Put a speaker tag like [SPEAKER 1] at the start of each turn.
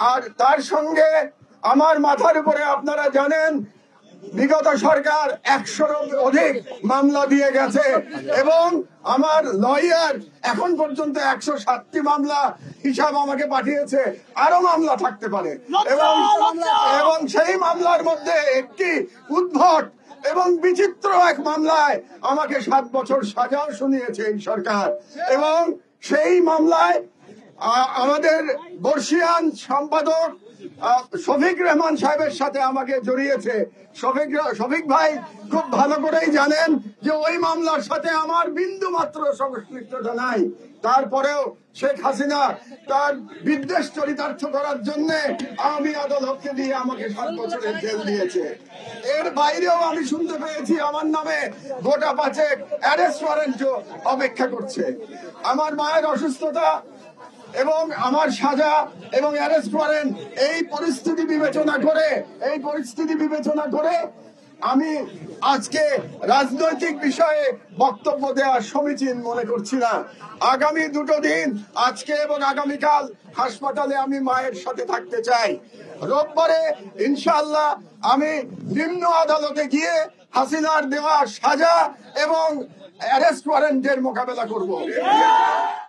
[SPEAKER 1] আর তার সঙ্গে আমার মাথার উপরে আপনারা জানেন বিগত সরকার 100-র অধিক মামলা দিয়ে গেছে এবং আমার লয়ার এখন পর্যন্ত 107টি মামলা হিসাব আমাকে পাঠিয়েছে, আরো মামলা থাকতে পারে এবং সেই মামলার মধ্যে একটি উদ্ভট এবং বিচিত্র এক মামলায় আমাকে 7 বছর সাজাও শুনিয়েছে এই সরকার। এবং সেই মামলায় আমাদের বর্ষিয়ান সম্পাদক শফিক রহমান সাহেবের সাথে আমাকে জড়িয়েছে। শফিক ভাই খুব ভালো করেই জানেন যে ওই মামলার সাথে আমার বিন্দু মাত্র সংশ্লিষ্টতা নাই। তারপরেও শেখ হাসিনা তার বিদ্বেষ চরিতার্থ করার জন্য আওয়ামী আদালতকে দিয়ে আমাকে 7 বছরের জেল দিয়েছে। এর বাইরেও আমি শুনতে পেয়েছি আমার নামে গোটা 5 অ্যারেস্ট ওয়ারেন্টও অপেক্ষা করছে। আমার মায়ের অসুস্থতা এবং আমার সাজা এবং অ্যারেস্ট ওয়ারেন্ট এই পরিস্থিতি বিবেচনা করে আমি আজকে রাজনৈতিক বিষয়ে বক্তব্য দেওয়া সমীচীন মনে করছি না। আগামী 2 দিন, আজকে এবং আগামীকাল, হাসপাতালে আমি মায়ের সাথে থাকতে চাই। রোববারে ইনশাআল্লাহ আমি নিম্ন আদালতে গিয়ে হাসিনার দেওয়া সাজা এবং অ্যারেস্ট ওয়ারেন্টের মোকাবেলা করব।